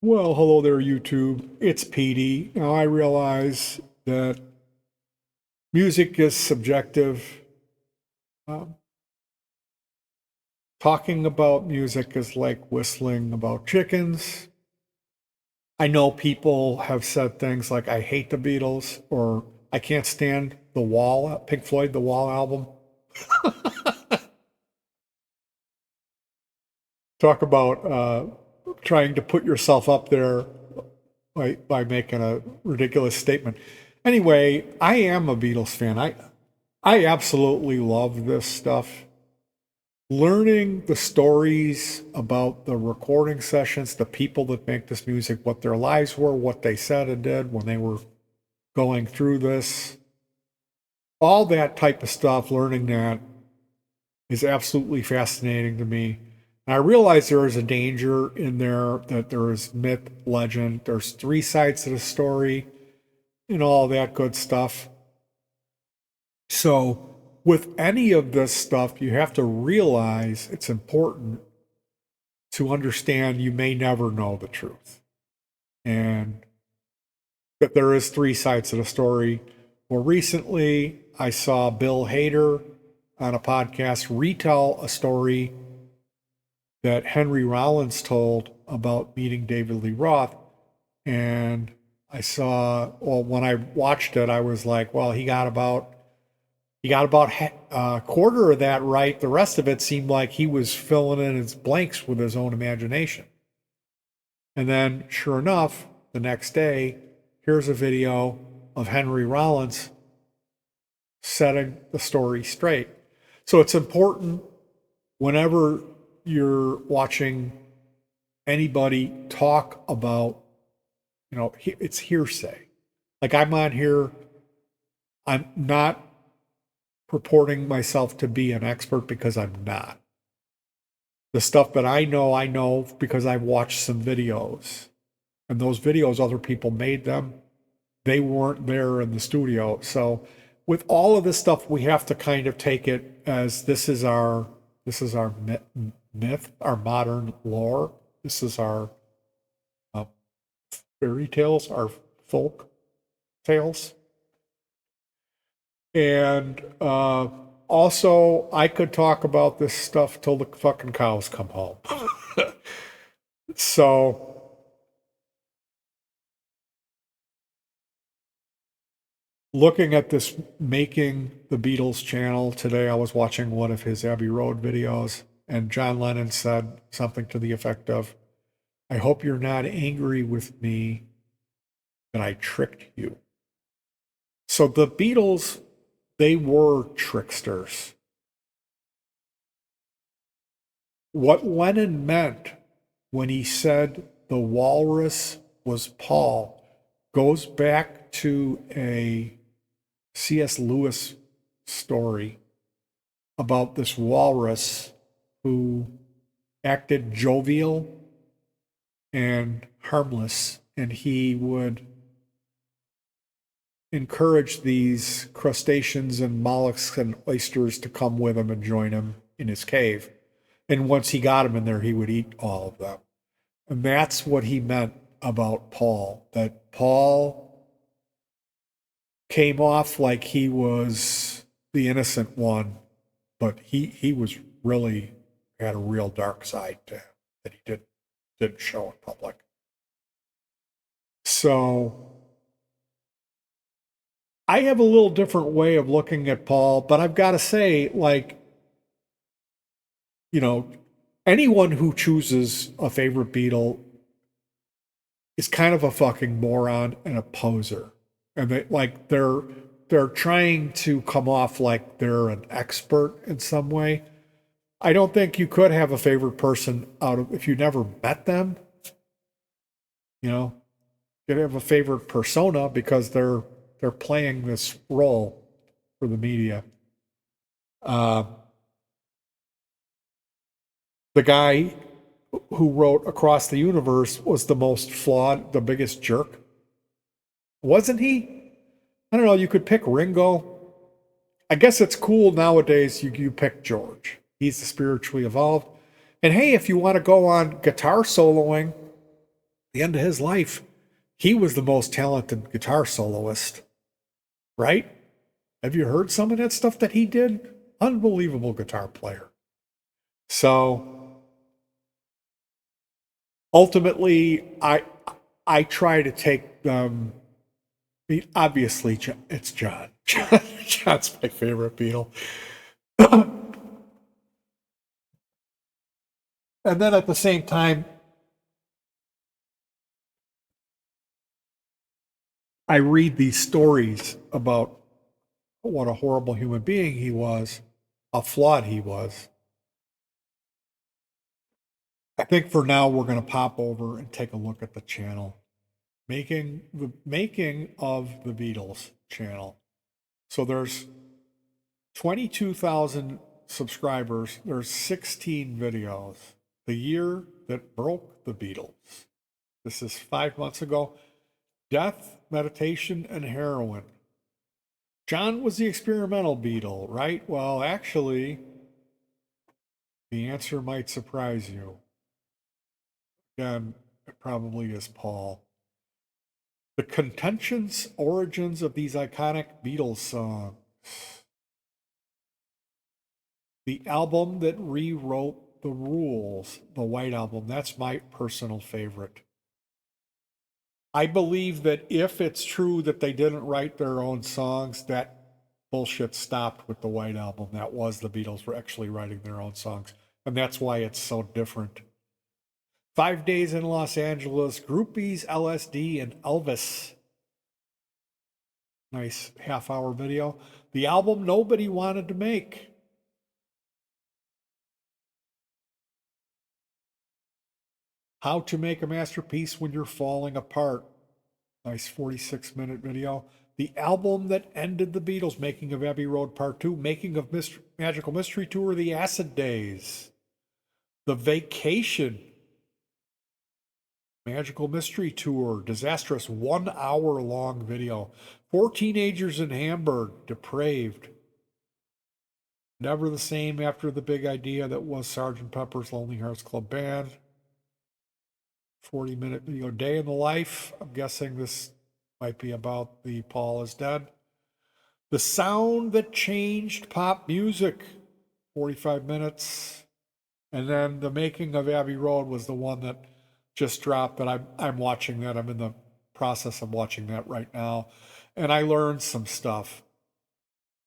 Well, hello there, YouTube. It's Petey. Now, I realize that music is subjective. Um, Talking about music is like whistling about chickens. I know people have said things like, I hate the Beatles, or I can't stand The Wall, Pink Floyd, The Wall album. Talk about trying to put yourself up there by making a ridiculous statement. Anyway, I am a Beatles fan. I absolutely love this stuff. Learning the stories about the recording sessions, the people that make this music, what their lives were, what they said and did when they were going through this, all that type of stuff, learning that is absolutely fascinating to me. And I realize there is a danger in there, that there is myth, legend, there's three sides to the story, and all that good stuff. So, with any of this stuff, you have to realize it's important to understand you may never know the truth. And that there is three sides to the story. More recently, I saw Bill Hader on a podcast retell a story that Henry Rollins told about meeting David Lee Roth. And when I watched it, I was like, well, he got about a quarter of that right. The rest of it seemed like he was filling in his blanks with his own imagination. And then, sure enough, the next day, here's a video of Henry Rollins setting the story straight. So it's important whenever you're watching anybody talk about, it's hearsay. Like, I'm on here, I'm not purporting myself to be an expert, because I'm not. The stuff that I know because I've watched some videos. And those videos, other people made them. They weren't there in the studio. So with all of this stuff, we have to kind of take it as this is our myth, our modern lore. This is our fairy tales, our folk tales. And also, I could talk about this stuff till the fucking cows come home. So, looking at this Making the Beatles channel today, I was watching one of his Abbey Road videos, and John Lennon said something to the effect of, I hope you're not angry with me that I tricked you. So the Beatles, they were tricksters. What Lennon meant when he said the walrus was Paul goes back to a C.S. Lewis story about this walrus who acted jovial and harmless, and he would encourage these crustaceans and mollusks and oysters to come with him and join him in his cave. And once he got them in there, he would eat all of them. And that's what he meant about Paul, that Paul came off like he was the innocent one, but he was really had a real dark side to him that he didn't show in public. So I have a little different way of looking at Paul, but I've got to say, like, anyone who chooses a favorite Beatle is kind of a fucking moron and a poser. And they're trying to come off like they're an expert in some way. I don't think you could have a favorite person if you never met them. You could have a favorite persona because they're playing this role for the media. The guy who wrote Across the Universe was the most flawed, the biggest jerk. Wasn't he? I don't know. You could pick Ringo. I guess it's cool nowadays. You pick George. He's the spiritually evolved. And hey, if you want to go on guitar soloing, the end of his life, he was the most talented guitar soloist, right? Have you heard some of that stuff that he did? Unbelievable guitar player. So ultimately, I try to take obviously it's John. John's my favorite Beatle. And then at the same time, I read these stories about what a horrible human being he was, how flawed he was. I think for now we're going to pop over and take a look at the channel, making of the Beatles channel. So there's 22,000 subscribers. There's 16 videos. The year that broke the Beatles. This is 5 months ago. Death, meditation, and heroin. John was the experimental Beatle, right? Well, actually, the answer might surprise you. Again, it probably is Paul. The contentious origins of these iconic Beatles songs. The album that rewrote the rules, the White Album, that's my personal favorite. I believe that if it's true that they didn't write their own songs, that bullshit stopped with the White Album. That was the Beatles were actually writing their own songs. And that's why it's so different. 5 Days in Los Angeles, Groupies, LSD, and Elvis. Nice half-hour video. The album nobody wanted to make. How to make a masterpiece when you're falling apart. Nice 46-minute video. The album that ended the Beatles, Making of Abbey Road Part 2, Making of Magical Mystery Tour, The Acid Days. The Vacation, Magical Mystery Tour, disastrous 1 hour long video. 4 teenagers in Hamburg, depraved. Never the same after the big idea that was Sgt. Pepper's Lonely Hearts Club Band. 40-minute video, Day in the Life. I'm guessing this might be about the Paul is dead. The Sound That Changed Pop Music, 45 minutes. And then The Making of Abbey Road was the one that just dropped, but I'm watching that. I'm in the process of watching that right now. And I learned some stuff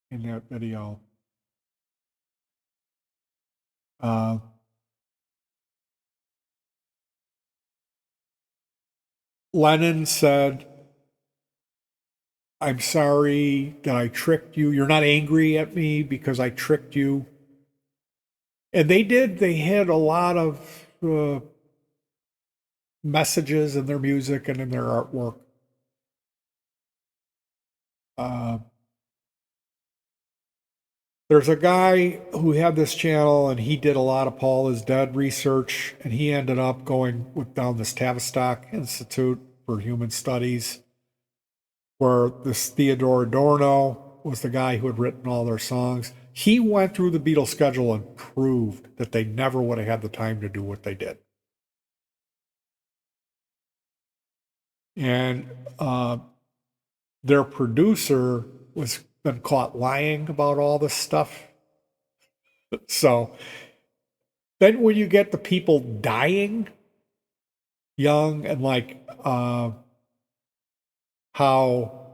in that video. Lennon said, I'm sorry that I tricked you. You're not angry at me because I tricked you. And they did. They had a lot of messages in their music and in their artwork. There's a guy who had this channel and he did a lot of Paul is Dead research, and he ended up going down this Tavistock Institute for Human Studies, where this Theodore Adorno was the guy who had written all their songs. He went through the Beatles schedule and proved that they never would have had the time to do what they did. And their producer was been caught lying about all this stuff. So then when you get the people dying young and like how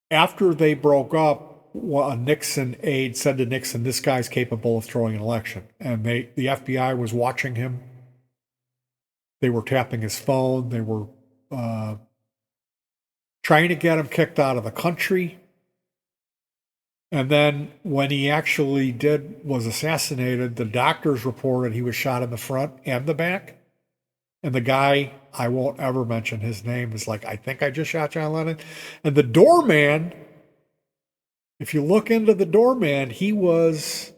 after they broke up, a Nixon aide said to Nixon, this guy's capable of throwing an election. And the FBI was watching him. They were tapping his phone. They were trying to get him kicked out of the country. And then when he actually was assassinated, the doctors reported he was shot in the front and the back. And the guy, I won't ever mention his name, is like, I think I just shot John Lennon. And the doorman, if you look into the doorman, he was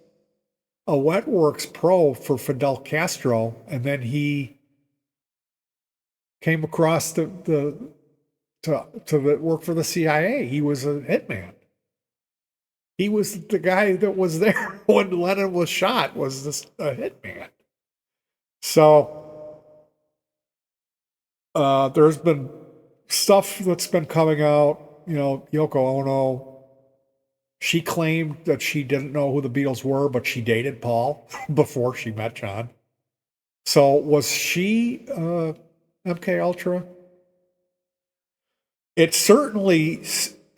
a Wetworks pro for Fidel Castro. And then he came across to work for the CIA. He was a hitman. He was the guy that was there when Lennon was shot, was a hitman. So There's been stuff that's been coming out. Yoko Ono, she claimed that she didn't know who the Beatles were, but she dated Paul before she met John. So was she MK Ultra? It certainly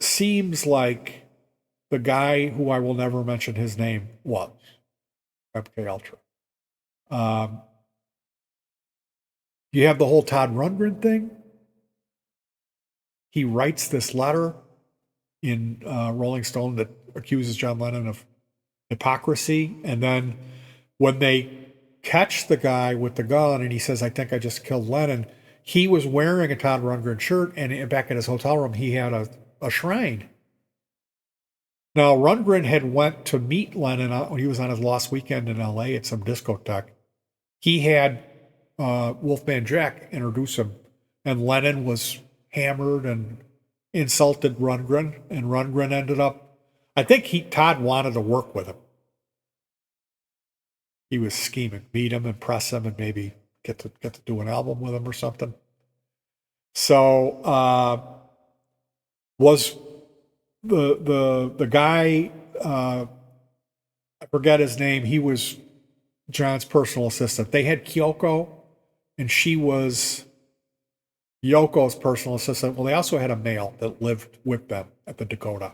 seems like the guy who I will never mention his name was MK Ultra. Um, you have the whole Todd Rundgren thing. He writes this letter in Rolling Stone that accuses John Lennon of hypocrisy, and then when they catch the guy with the gun and he says, "I think I just killed Lennon," he was wearing a Todd Rundgren shirt, and back in his hotel room he had a shrine. Now, Rundgren had went to meet Lennon when he was on his last weekend in L.A. at some discotheque. He had Wolfman Jack introduce him, and Lennon was hammered and insulted Rundgren, and Rundgren ended up, I think Todd wanted to work with him. He was scheming, meet him, impress him, and maybe get to do an album with him or something. So was the guy, I forget his name, he was John's personal assistant. They had Kyoko, and she was Yoko's personal assistant. Well, they also had a male that lived with them at the Dakota.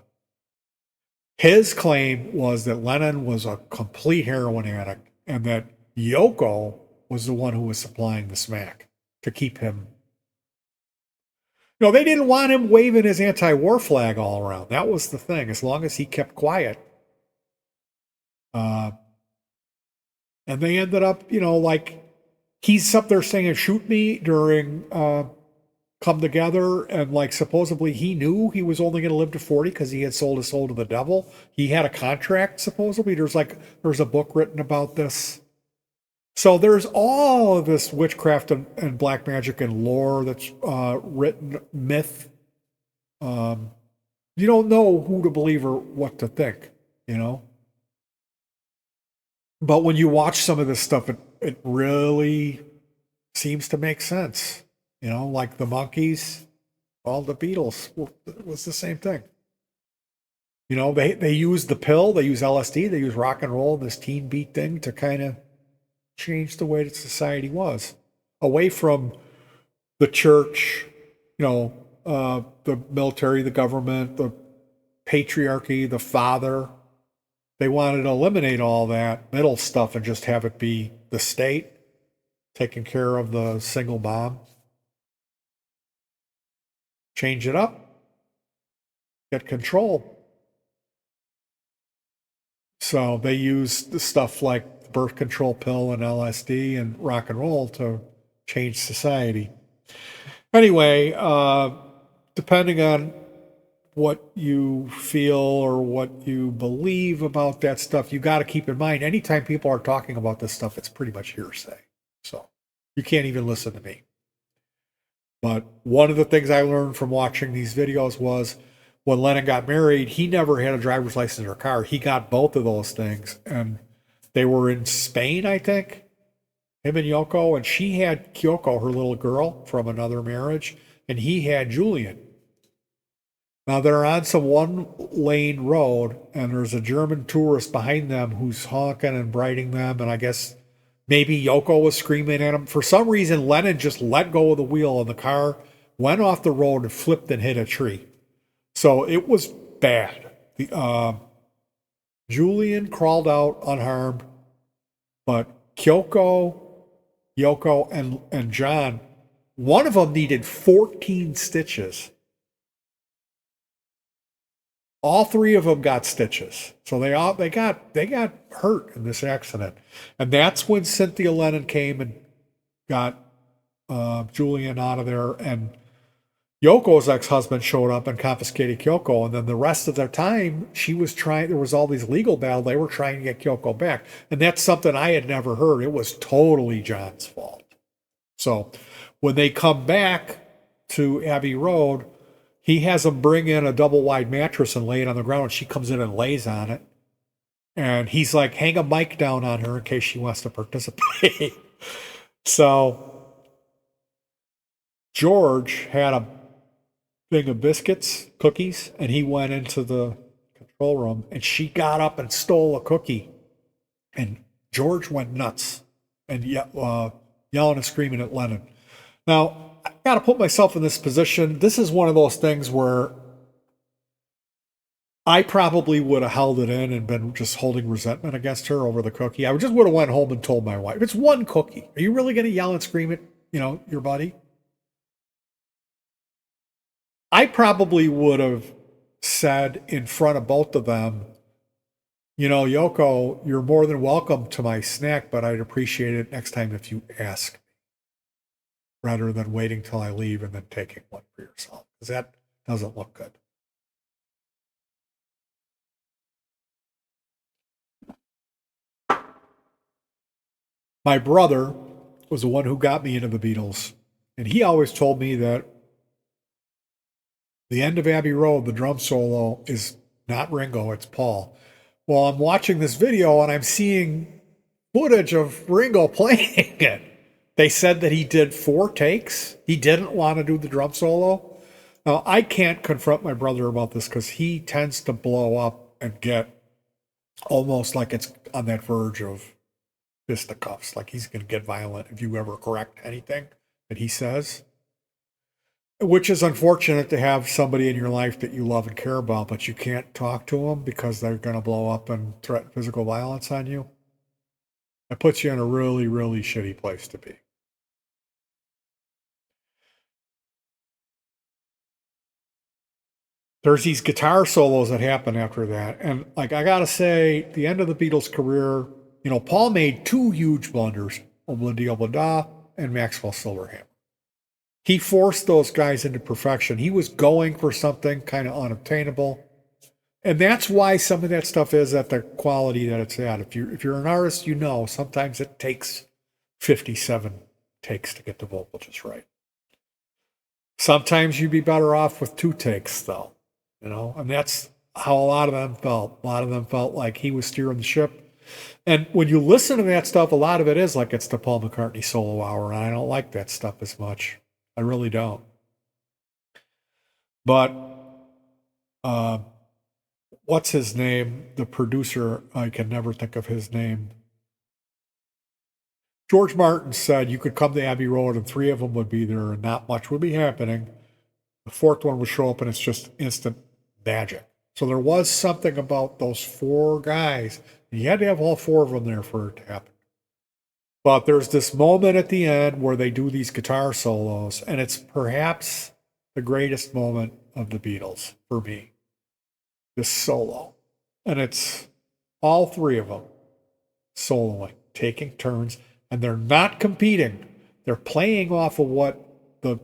His claim was that Lennon was a complete heroin addict and that Yoko was the one who was supplying the smack to keep him. No, they didn't want him waving his anti-war flag all around. That was the thing. As long as he kept quiet. And they ended up, like he's up there saying, "Shoot me" during Come Together, and like supposedly he knew he was only going to live to 40 because he had sold his soul to the devil. He had a contract, supposedly. There's a book written about this. So there's all of this witchcraft and black magic and lore that's written, myth. You don't know who to believe or what to think, But when you watch some of this stuff, it really seems to make sense. Like the Monkees, all the Beatles, it was the same thing. They use the pill, they use LSD, they use rock and roll, this teen beat thing to kind of change the way that society was. Away from the church, the military, the government, the patriarchy, the father. They wanted to eliminate all that middle stuff and just have it be the state taking care of the single mom. Change it up, get control. So they use the stuff like the birth control pill and LSD and rock and roll to change society. Anyway, depending on what you feel or what you believe about that stuff, you got to keep in mind, anytime people are talking about this stuff, it's pretty much hearsay. So you can't even listen to me. But one of the things I learned from watching these videos was when Lennon got married, he never had a driver's license or a car. He got both of those things. And they were in Spain, I think, him and Yoko. And she had Kyoko, her little girl, from another marriage. And he had Julian. Now they're on some one-lane road, and there's a German tourist behind them who's honking and brighting them. And I guess maybe Yoko was screaming at him. For some reason, Lennon just let go of the wheel and the car went off the road and flipped and hit a tree. So it was bad. Julian crawled out unharmed, but Kyoko, Yoko, and John, one of them needed 14 stitches. All three of them got stitches. So they got hurt in this accident. And that's when Cynthia Lennon came and got Julian out of there. And Yoko's ex-husband showed up and confiscated Kyoko. And then the rest of the time, there was all these legal battles. They were trying to get Kyoko back. And that's something I had never heard. It was totally John's fault. So when they come back to Abbey Road, he has them bring in a double-wide mattress and lay it on the ground. And she comes in and lays on it. And he's like, hang a mic down on her in case she wants to participate. So George had a thing of biscuits, cookies, and he went into the control room and she got up and stole a cookie. And George went nuts and yelling and screaming at Lennon. Now, I got to put myself in this position. This is one of those things where I probably would have held it in and been just holding resentment against her over the cookie. I just would have went home and told my wife, it's one cookie. Are you really going to yell and scream at, your buddy? I probably would have said in front of both of them, Yoko, you're more than welcome to my snack, but I'd appreciate it next time if you ask, rather than waiting till I leave and then taking one for yourself, because that doesn't look good. My brother was the one who got me into the Beatles, and he always told me that the end of Abbey Road, the drum solo, is not Ringo, it's Paul. Well, I'm watching this video and I'm seeing footage of Ringo playing it. They said that he did 4 takes. He didn't want to do the drum solo. Now, I can't confront my brother about this because he tends to blow up and get almost like it's on that verge of fisticuffs. Like he's going to get violent if you ever correct anything that he says. Which is unfortunate to have somebody in your life that you love and care about, but you can't talk to them because they're going to blow up and threaten physical violence on you. It puts you in a really, really shitty place to be. There's these guitar solos that happen after that. And like I gotta say, the end of the Beatles' career, Paul made 2 huge blunders, Obla Obla and Maxwell Silverhammer. He forced those guys into perfection. He was going for something kind of unobtainable. And that's why some of that stuff is at the quality that it's at. If you're an artist, sometimes it takes 57 takes to get the vocal just right. Sometimes you'd be better off with 2 takes though, and that's how a lot of them felt. A lot of them felt like he was steering the ship. And when you listen to that stuff, a lot of it is like it's the Paul McCartney solo hour, and I don't like that stuff as much. I really don't. But what's his name? The producer, I can never think of his name. George Martin said you could come to Abbey Road and 3 of them would be there and not much would be happening. The 4th one would show up and it's just instant magic. So there was something about those 4 guys. You had to have all 4 of them there for it to happen. But there's this moment at the end where they do these guitar solos, and it's perhaps the greatest moment of the Beatles for me. This solo. And it's all 3 of them soloing, taking turns, and they're not competing. They're playing off of what the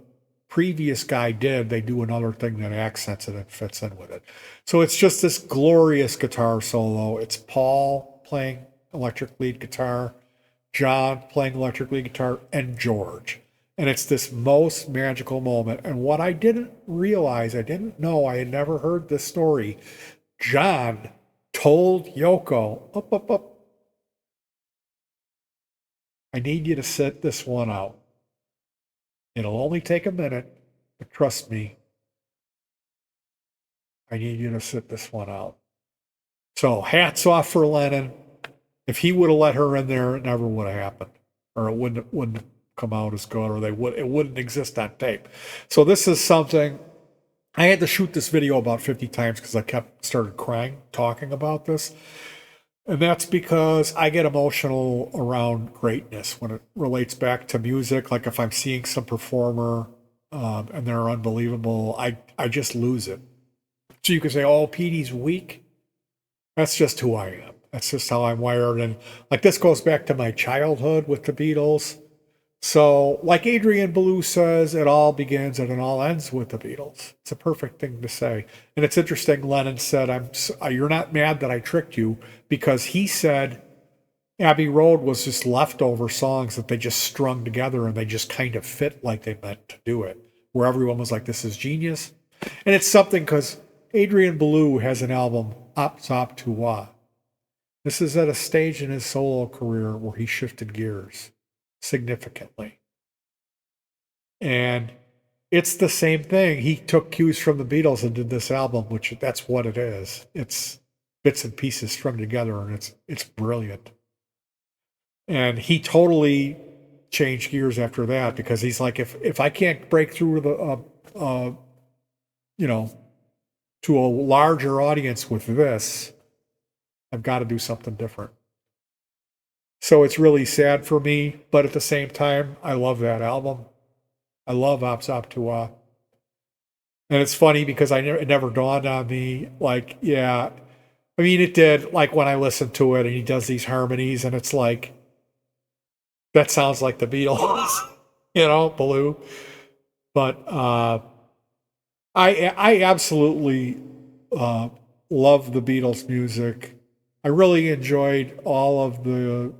previous guy did. They do another thing that accents it and fits in with it. So it's just this glorious guitar solo. It's Paul playing electric lead guitar, John playing electric lead guitar, and George. And it's this most magical moment. And what I didn't realize, I didn't know, I had never heard this story. John told Yoko, up. I need you to sit this one out. It'll only take a minute, but trust me, I need you to sit this one out. So hats off for Lennon. If he would have let her in there, it never would have happened, or it wouldn't come out as good, or it wouldn't exist on tape. So this is something. I had to shoot this video about 50 times because I started crying talking about this. And that's because I get emotional around greatness when it relates back to music. Like if I'm seeing some performer and they're unbelievable, I just lose it. So you can say, oh, Petey's weak. That's just who I am. That's just how I'm wired. And like this goes back to my childhood with the Beatles. So like Adrian Belew says, it all begins and it all ends with the Beatles. It's a perfect thing to say. And it's interesting, Lennon said, you're not mad that I tricked you, because he said Abbey Road was just leftover songs that they just strung together and they just kind of fit like they meant to do it, where everyone was like, this is genius. And it's something because Adrian Belew has an album, Op Top to Wah. This is at a stage in his solo career where he shifted gears significantly. And it's the same thing. He took cues from the Beatles and did this album, which that's what it is. It's bits and pieces strung together, and it's brilliant. And he totally changed gears after that because he's like, if I can't break through the you know to a larger audience with this, I've got to do something different. So it's really sad for me, but at the same time, I love that album. I love Ops Op Tuwa. And it's funny because it never dawned on me, like, yeah, I mean, it did, like, when I listened to it and he does these harmonies, and it's like, that sounds like the Beatles, Blue. But I absolutely uh, love the Beatles music. I really enjoyed all of the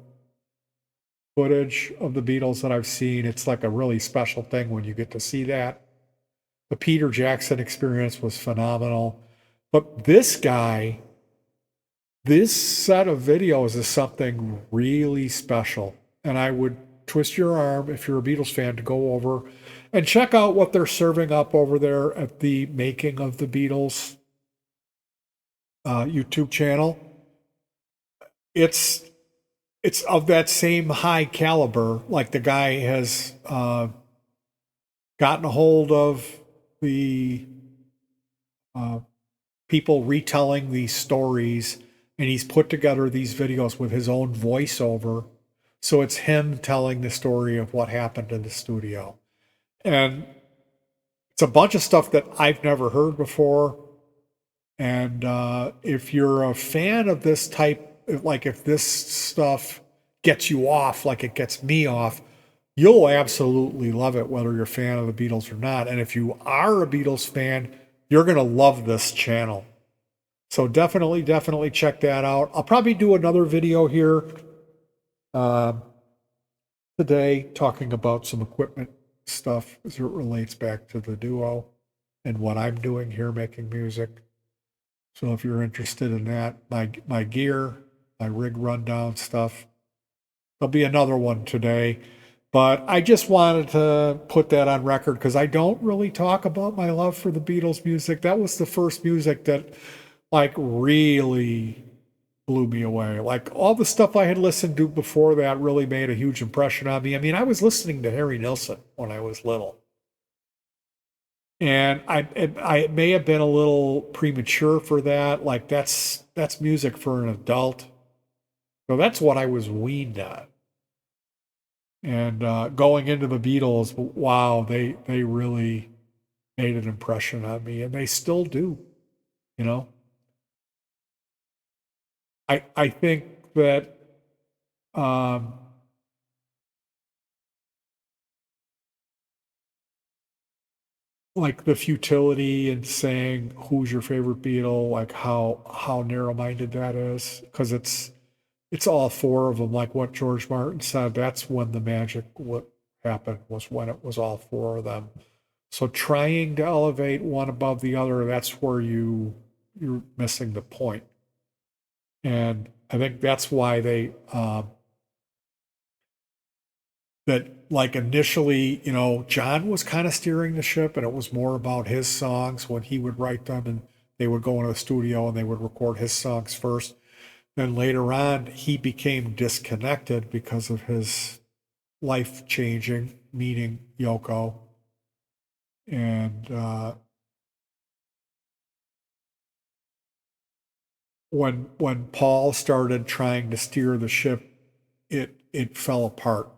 footage of the Beatles that I've seen. It's like a really special thing when you get to see that. The Peter Jackson experience was phenomenal. But this guy, this set of videos is something really special. And I would twist your arm if you're a Beatles fan to go over and check out what they're serving up over there at the Making of the Beatles YouTube channel. It's it's of that same high caliber. Like the guy has gotten a hold of the uh, people retelling these stories, and he's put together these videos with his own voiceover. So it's him telling the story of what happened in the studio. And it's a bunch of stuff that I've never heard before. And if you're a fan of this type, like if this stuff gets you off, like it gets me off, you'll absolutely love it, whether you're a fan of the Beatles or not. And if you are a Beatles fan, you're going to love this channel. So definitely check that out. I'll probably do another video here uh, today talking about some equipment stuff as it relates back to the duo and what I'm doing here making music. So if you're interested in that, my gear, my rig rundown stuff, there'll be another one today. But I just wanted to put that on record because I don't really talk about my love for the Beatles music. That was the first music that like really blew me away. Like all the stuff I had listened to before that really made a huge impression on me. I mean, I was listening to Harry Nilsson when I was little. And I may have been a little premature for that. Like that's music for an adult. So that's what I was weaned on. And going into the Beatles, wow, they really made an impression on me, and they still do. You know, I think that um, like the futility in saying who's your favorite Beatle, like how narrow minded that is, because it's all four of them. Like what George Martin said, that's when the magic what happened was when it was all four of them. So trying to elevate one above the other, that's where you're missing the point. And I think that's why they that like initially, John was kind of steering the ship, and it was more about his songs when he would write them, and they would go into the studio and they would record his songs first. Then later on, he became disconnected because of his life changing, meeting Yoko, and when Paul started trying to steer the ship, it fell apart.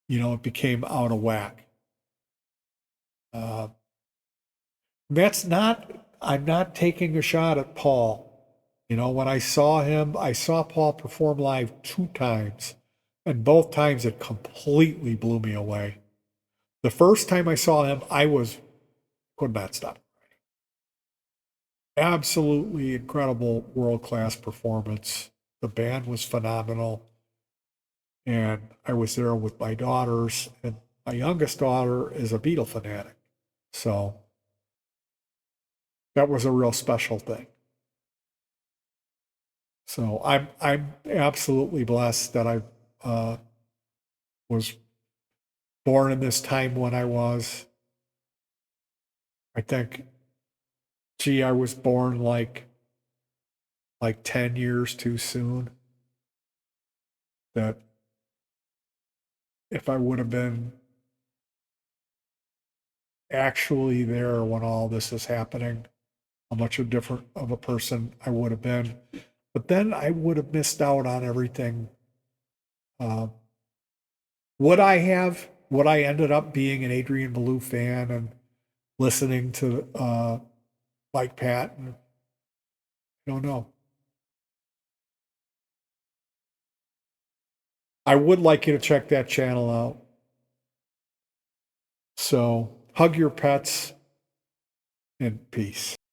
It became out of whack. Uh, that's not. I'm not taking a shot at Paul. When I saw him, I saw Paul perform live two times, and both times it completely blew me away. The first time I saw him, could not stop. Absolutely incredible world class performance. The band was phenomenal. And I was there with my daughters, and my youngest daughter is a Beatle fanatic. So that was a real special thing. So I'm absolutely blessed that I was born in this time when I was. I think, gee, I was born like 10 years too soon. That if I would have been actually there when all this is happening, how much of different of a person I would have been. But then I would have missed out on everything. Uh, would I have? Would I ended up being an Adrian Belew fan and listening to Mike Patton? I don't know. I would like you to check that channel out. So hug your pets and peace.